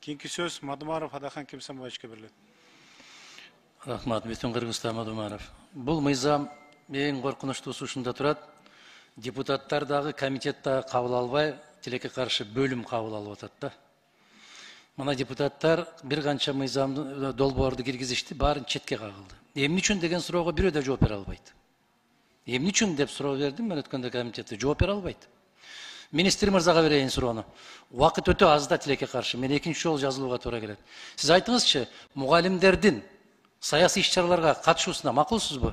Keyinki söz Madumarov Adaхан Кемсамбаевичке берилет. Рахмат, бүтін Қырғызстан Мадумаров. Бұл мыйзам ең қорқыныштысы ушунда турат. Депутаттар дагы комитет дагы кабыл албай, тилекке каршы бөлүм кабыл алып атат да. Мына депутаттар бир канча мыйзамды долбоорду киргизишти, баарын четке кагылды. Эмне үчүн деген суроого бирөө да жооп бере албайт. Эмне үчүн деп суроо бердим мен өткөндө комитетте, жооп бере албайт. Министр мырзага берейин суроону. Убакыт өтө аз да тилекке каршы. Мен экинчи жолу жазылууга туура келет. Сиз айтыңызчы, мугалимдердин саясий иш-чараларга катышуусуна макулсузбу?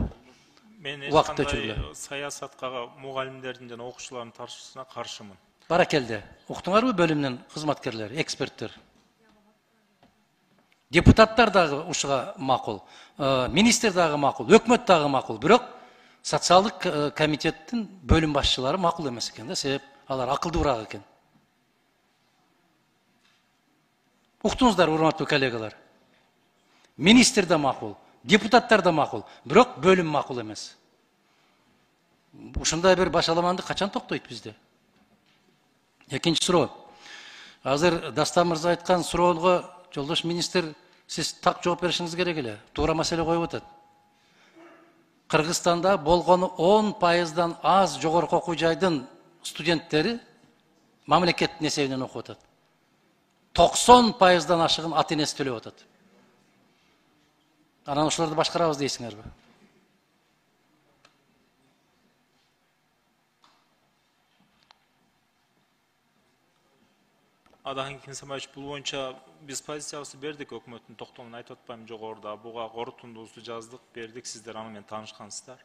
Мен эчкандай саясатка мугалимдердин жана окуучулардын тартышуусуна каршымын. Баракелде. Уктуңарбы бөлүмдүн кызматкерлери, эксперттер? Депутаттар дагы ушуга макул, министр дагы макул, өкмөт дагы макул. Бирок социалдык комитеттин бөлүм башчылары макул эмес экен да, себеп алар акылдуураак экен. Уктуңуздар, урматтуу коллегалар. Министр да макул, депутаттар да макул, бирок бөлүм макул эмес. Ушундай бир башаламанды качан токтойт бизде? Экинчи суроо. Азыр Дастан мырза айткан суроого жолдош министр, сиз так жооп беришиңиз керек эле. Туура маселе коюп атат. Кыргызстанда болгону 10%дан аз жогорку окуу жайдын студенттери мамлекеттин эсебинен окуп атат. 90%дан ашыгын ата энеси төлөп атат. Анан ошолорду башкарабыз дейсиңерби? Adaхан Кемсамбаевич, бул боюнча биз позициябызды бердик, өкмөттүн токтомун айтып атпайм жогоруда. Буга корутундубузду жаздык, бердик, сиздер аны менен таанышкансыздар.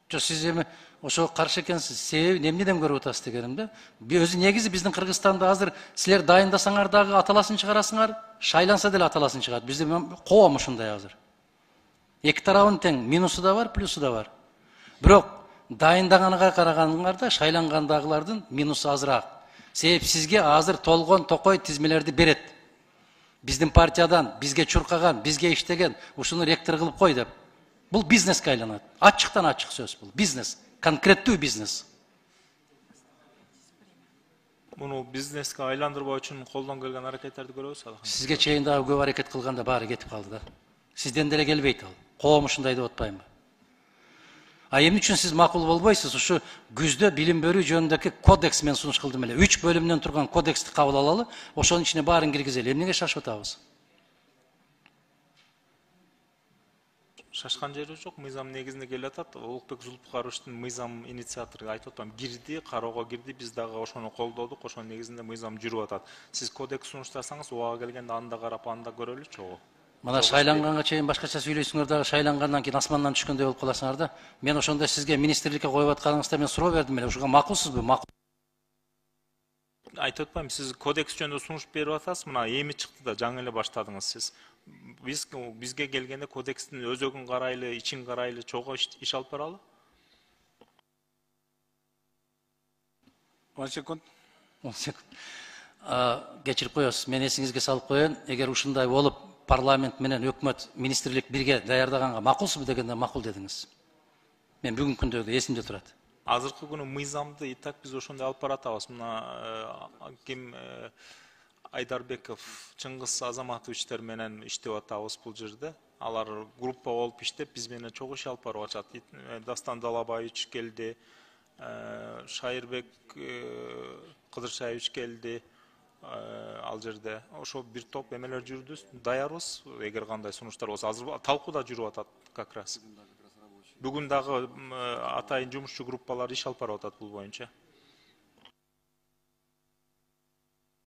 Сиз эми ошого каршы экенсиз. Себеби эмнеден көрүп атасыз дегеним. Өзү негизи биздин Кыргызстанда азыр силер дайындасаңар дагы аталасын чыгарасыңар, шайланса деле аталасын чыгат. Бизде коом ушундай азыр. Эки тарабын тең, минусу да бар, плюсу да бар. Бирок дайындаганга караганыңарда шайлангандагылардын минусу азыраак. Себеп сизге азыр толгон токой тизмелерди берет. Биздин партиядан, бизге чуркаган, бизге иштеген, ушуну ректор кылып кой деп. Бул бизнеске айланат. Ачыктан ачык сөз бул. Бизнес. Конкреттүү бизнес. Муну бизнеске айландырбоо үчүн колдон келген аракеттерди көрөбүз. Сизге чейин дагы көп аракет кылганда баары кетип калды да. Сизден деле келбейт ал. Коом ушундай деп атпаймынбы? Эмне үчүн сиз макул болбойсуз? Ушу күздө билим берүү жөнүндөгү кодекс мен сунуш кылдым эле. 3 бөлүмдөн турган кодексти кабыл алалы, ошонун ичине баарын киргизели. Эмнеге шашып атабыз? Шашкан жери жок, мыйзам негизинде келип атат. Улукбек Зулпукаровичтин мыйзам инициатору айтып атам, кирди, кароого кирди, биз дагы ошону колдодук, ошонун негизинде мыйзам жүрүп атат. Сиз кодекс сунуштасаңыз, убага келгенде анда карап, анда көрөлүчү ого. Мына шайланганга чейин башкача сүйлөйсүңөр дагы, шайлангандан кийин асмандан түшкөндөй болуп каласыңар да. Мен ошондо сизге министрликке коюп атканыңызда мен суроо бердим эле. Ушуга макулсузбу? Макул. Айтып атпайм, сиз кодекс жөнүндө сунуш берип атасыз, мына эми чыкты да жаңы эле баштадыңыз сиз. Бизге келгенде кодекстин өзөгүн карайлы, ичин карайлы, чогуу иш алып баралы. 10 секунд. 10 секунд. Кечирип коесуз. Мен эсиңизге салып коеюн. Эгер ушундай болуп, парламент менен өкмөт, министрлик бирге даярдаганга макулсузбу дегенде макул дедиңиз. Мен бүгүнкү күндөгү эсимде турат. Азыркы күнү мыйзамды и так биз ошондой алып баратабыз. Мына ким Айдарбеков, Чыңгыз Азаматовичтер менен иштеп атабыз бул жерде. Алар группа болуп иштеп, биз менен чогуу иш алып барып атышат. Дастан Далабаевич келди, Шайырбек Кыдыршаевич келди. Ал жерде ошо бир топ эмелер жүрдү, даярбыз. Эгер кандай сунуштар болсо, азыр талкууда жүрүп атат как раз. Бүгүн дагы атайын жумушчу группалар иш алып барып атат бул боюнча.